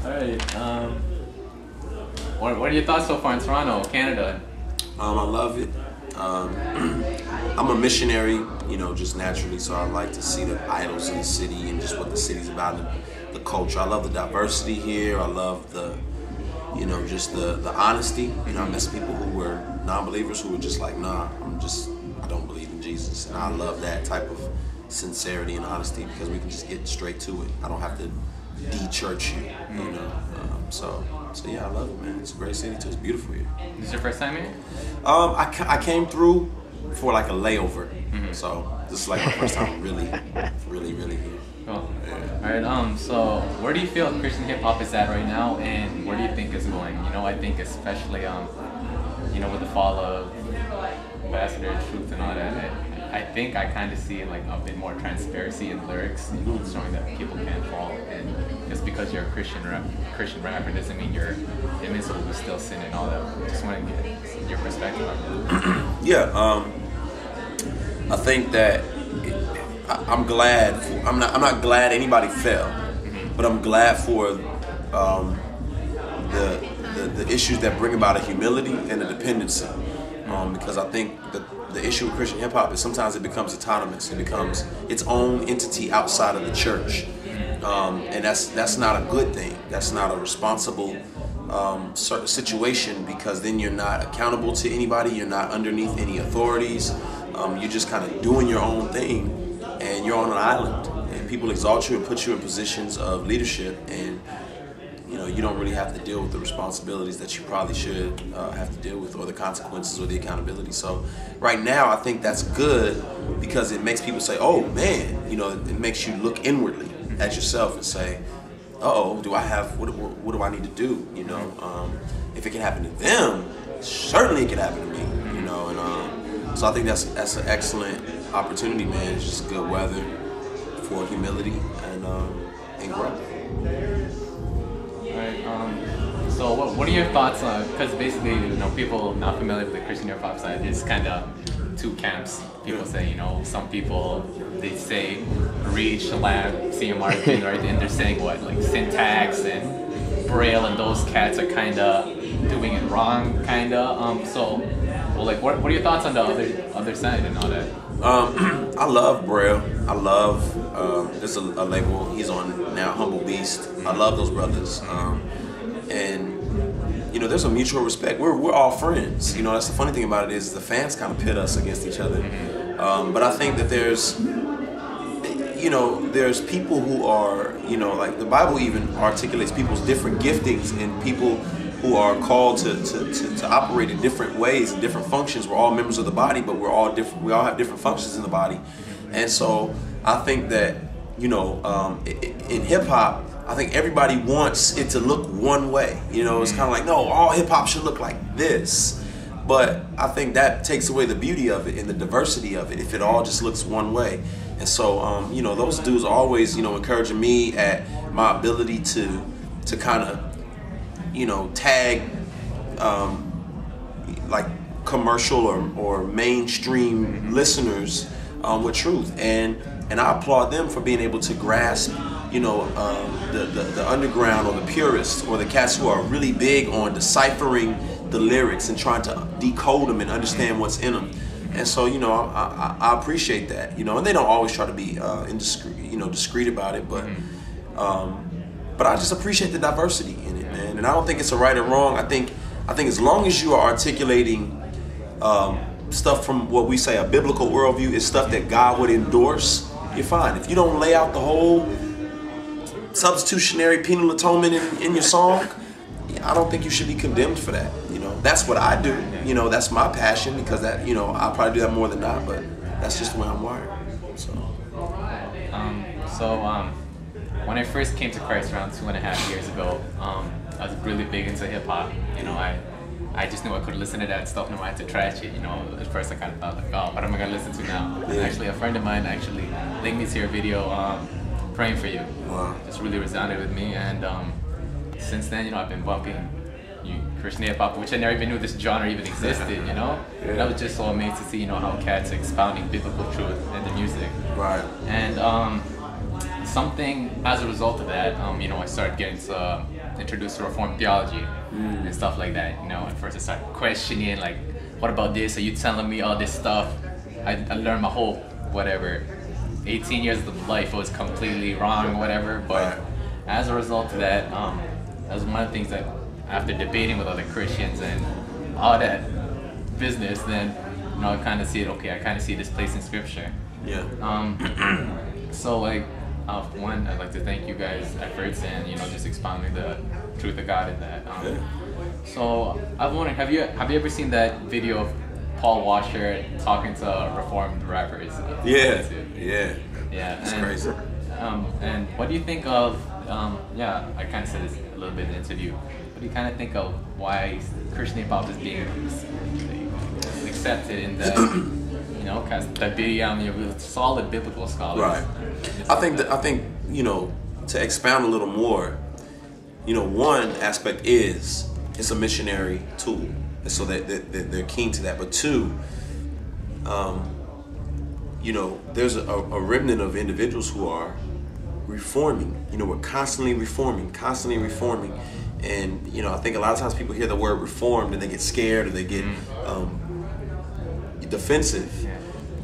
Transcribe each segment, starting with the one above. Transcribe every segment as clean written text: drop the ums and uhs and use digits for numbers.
All right. What are your thoughts so far in Toronto, Canada? I love it. I'm a missionary, just naturally, so I like to see the idols of the city and just what the city's about and the culture. I love the diversity here. I love the, just the honesty. I miss people who were non-believers who were just like, nah, I don't believe in Jesus. And I love that type of sincerity and honesty because we can just get straight to it. I don't have to de-church you, So yeah, I love it, man. It's a great city too. It's beautiful here. This is your first time here? I came through for like a layover, so this is like my first time really here. Cool. Yeah. All right. So where do you feel Christian hip hop is at right now, and where do you think it's going? I think especially with the fall of Ambassador Truth and all that. I think I kind of see like a bit more transparency in lyrics, showing that people can't fall. And just because you're a Christian rapper doesn't mean you're invincible. You still sin and all that. Just want to get your perspective on that. Yeah, I think that I'm glad. I'm not glad anybody fell, but I'm glad for the issues that bring about a humility and a dependency. Because I think the issue with Christian hip hop is sometimes it becomes autonomous. It becomes its own entity outside of the church, and that's not a good thing. That's not a responsible situation, because then you're not accountable to anybody. You're not underneath any authorities. You're just kind of doing your own thing, and you're on an island. And people exalt you and put you in positions of leadership, and you don't really have to deal with the responsibilities that you probably should have to deal with, or the consequences or the accountability. So right now, I think that's good because it makes people say, oh man, it makes you look inwardly at yourself and say, uh-oh, what do I need to do? If it can happen to them, certainly it can happen to me, and so I think that's an excellent opportunity, man. It's just good weather for humility and growth. Right. So what are your thoughts on, because basically, people not familiar with the Christian hip hop side, it's kind of two camps. People say, some people, they say reach, lab, CMR thing, right? And they're saying what, like syntax and Braille, and those cats are kind of doing it wrong, kind of. What are your thoughts on the other side and all that? I love Braille. I love, there's a label he's on now, Humble Beast. I love those brothers. And there's a mutual respect. We're all friends. That's the funny thing about it is the fans kind of pit us against each other. But I think that there's people who are, like the Bible even articulates people's different giftings and people who are called to operate in different ways and different functions. We're all members of the body, but we're all different. We all have different functions in the body. And so I think that, in hip hop, I think everybody wants it to look one way. It's kind of like, no, all hip hop should look like this. But I think that takes away the beauty of it and the diversity of it if it all just looks one way. And so, those dudes are always, encouraging me at my ability to kind of, tag like commercial or mainstream listeners with truth, and I applaud them for being able to grasp the underground or the purists or the cats who are really big on deciphering the lyrics and trying to decode them and understand what's in them. And so I appreciate that, and they don't always try to be discreet about it, but I just appreciate the diversity in it, man. And I don't think it's a right or wrong. I think as long as you are articulating stuff from what we say a biblical worldview is stuff that God would endorse, you're fine. If you don't lay out the whole substitutionary penal atonement in your song, I don't think you should be condemned for that. That's what I do. That's my passion, because that, I'll probably do that more than not, but that's just the way I'm wired. When I first came to Christ around 2.5 years ago, I was really big into hip hop. I just knew I could listen to that stuff, no I had to trash it. At first I kind of thought like, oh, what am I gonna listen to now? And actually, a friend of mine actually linked me to your video, "Praying for You." Wow. Just really resonated with me, and since then, I've been bumping Christian hip hop, which I never even knew this genre even existed. Yeah. And I was just so amazed to see, how cats are expounding biblical truth in the music. Right. And something as a result of that, you know, I started getting introduced to Reformed theology and stuff like that. You know, at first I started questioning, like, what about this? Are you telling me all this stuff? I learned my whole, whatever, 18 years of life was completely wrong, whatever. But as a result of that, that was one of the things that, after debating with other Christians and all that business, then, you know, I kind of see it, okay, I kind of see this place in Scripture. Yeah. So, like, one, I'd like to thank you guys' efforts and, you know, just expounding the truth of God in that. So, I'm wondering, have you ever seen that video of Paul Washer talking to Reformed rappers? Yeah. It's crazy. And what do you think of, I kind of said this a little bit in the interview, what do you kind of think of why Christian hip-hop is being accepted in the, you know, because the solid biblical scholars. Right. I think, you know, to expound a little more, you know, one aspect is it's a missionary tool, and so they're keen to that. But two, you know, there's a remnant of individuals who are reforming. You know, we're constantly reforming, and you know, I think a lot of times people hear the word reformed and they get scared or they get defensive.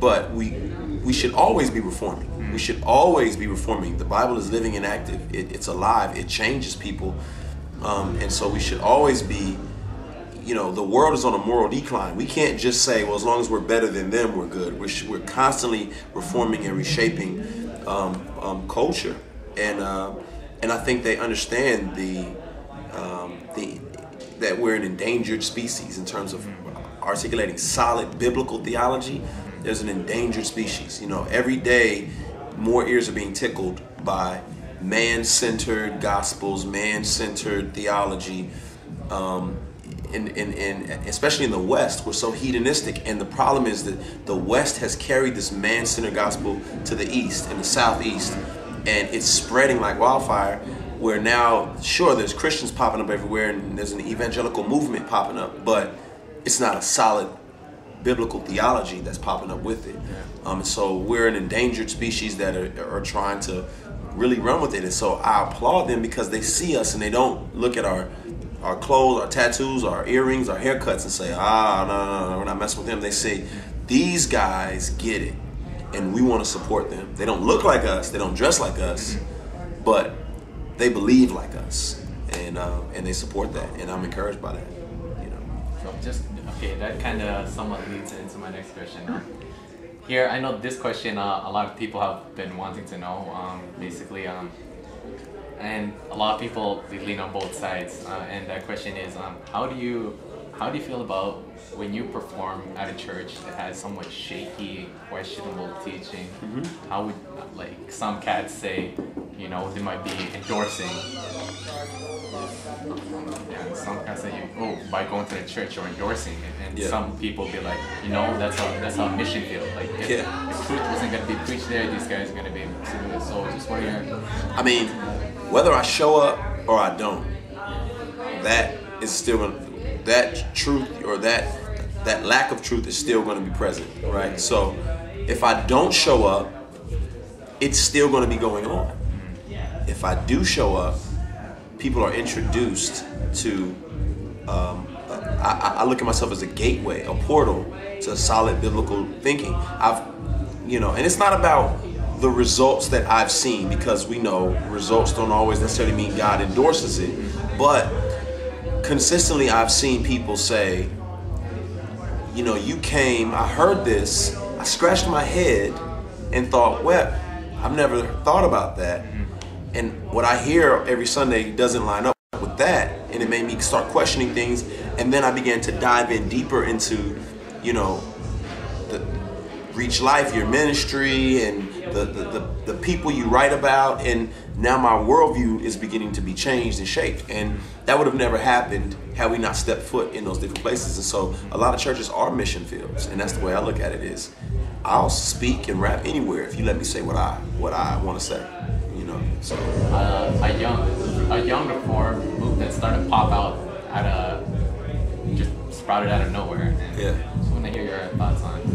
But we should always be reforming. We should always be reforming. The Bible is living and active. It's alive. It changes people, and so we should always be. You know, the world is on a moral decline. We can't just say, well, as long as we're better than them, we're good. We're constantly reforming and reshaping culture, and I think they understand that we're an endangered species in terms of articulating solid biblical theology. There's an endangered species. You know, every day more ears are being tickled by man-centered gospels, man-centered theology. Especially in the West, we're so hedonistic, and the problem is that the West has carried this man-centered gospel to the East and the Southeast, and it's spreading like wildfire, where now, sure, there's Christians popping up everywhere, and there's an evangelical movement popping up, but it's not a solid biblical theology that's popping up with it. So we're an endangered species that are trying to really run with it, and so I applaud them because they see us and they don't look at our clothes, our tattoos, our earrings, our haircuts and say, no, we're not messing with them. They say, these guys get it, and we want to support them. They don't look like us, they don't dress like us, but they believe like us, and they support that, and I'm encouraged by that. You know. So that kind of somewhat leads into my next question. Here, I know this question a lot of people have been wanting to know, basically. And a lot of people, they lean on both sides, and that question is, how do you feel about when you perform at a church that has somewhat shaky, questionable teaching? How would, like, some cats say, you know, they might be endorsing, and some cats say, by going to the church you're endorsing it, and some people be like, you know, that's how mission feels. Like, if truth wasn't going to be preached there, these guys are going to be able to do it. So just what are your... I mean, whether I show up or I don't, that is still gonna, that truth or that lack of truth is still going to be present, right? So if I don't show up, it's still going to be going on. If I do show up, people are introduced to, I look at myself as a gateway, a portal to solid biblical thinking. And it's not about the results that I've seen, because we know results don't always necessarily mean God endorses it, but consistently I've seen people say, you know, you came, I heard this, I scratched my head and thought, well, I've never thought about that. And what I hear every Sunday doesn't line up with that, and it made me start questioning things, and then I began to dive in deeper into, you know, the Reach Life, your ministry, and the people you write about, and now my worldview is beginning to be changed and shaped, and that would have never happened had we not stepped foot in those different places. And so a lot of churches are mission fields, and that's the way I look at it. Is I'll speak and rap anywhere if you let me say what I want to say, you know. So a young reform movement started to pop out just sprouted out of nowhere. And just want to hear your thoughts on it.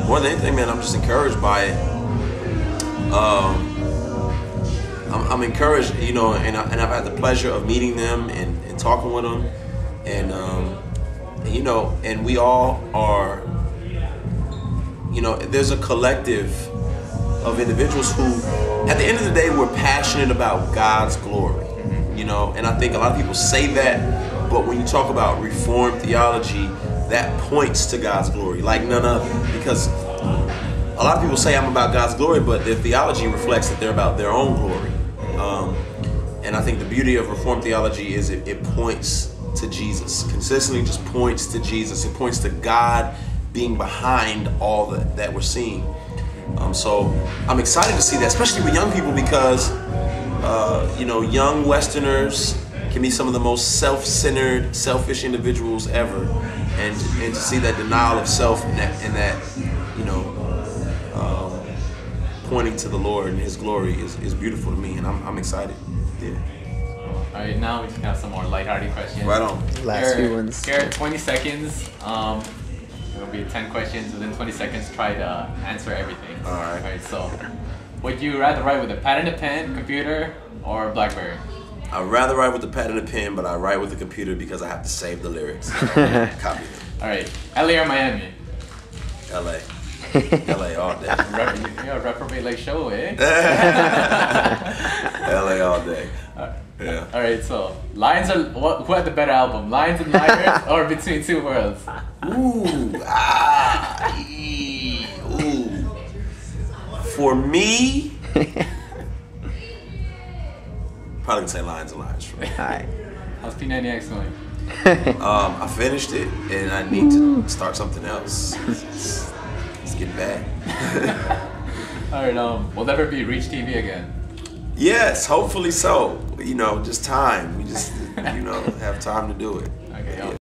More than anything, man, I'm just encouraged by it. I'm encouraged, you know, and I've had the pleasure of meeting them and talking with them, and you know, and we all are, you know, there's a collective of individuals who, at the end of the day, we're passionate about God's glory, you know, and I think a lot of people say that, but when you talk about Reformed theology, that points to God's glory like none other, because a lot of people say I'm about God's glory, but their theology reflects that they're about their own glory. And I think the beauty of Reformed theology is it points to Jesus, consistently just points to Jesus. It points to God being behind all that we're seeing. So I'm excited to see that, especially with young people, because you know, young Westerners can be some of the most self-centered, selfish individuals ever, and to see that denial of self and that you know, pointing to the Lord and His glory is beautiful to me, and I'm excited. Yeah. All right, now we just have some more lighthearted questions. Right on. Last few ones. Here, 20 seconds. It'll be 10 questions. Within 20 seconds, try to answer everything. All right. All right. So, would you rather write with a pad and a pen, computer, or BlackBerry? I'd rather write with the pad and a pen, but I write with the computer because I have to save the lyrics. Copy them. All right. LA or Miami? LA. LA all day. Reprobate like show, eh? LA all day. Yeah. All right. So, Lions or who had the better album, Lions and Liars, or Between Two Worlds? Ooh. Ooh. For me, probably gonna say Lions and Liars for me. Alright. How's P90X going? I finished it, and I need to start something else. It's getting bad. All right. Will never be Reach TV again? Yes, hopefully so. You know, just time. We just, you know, have time to do it. Okay.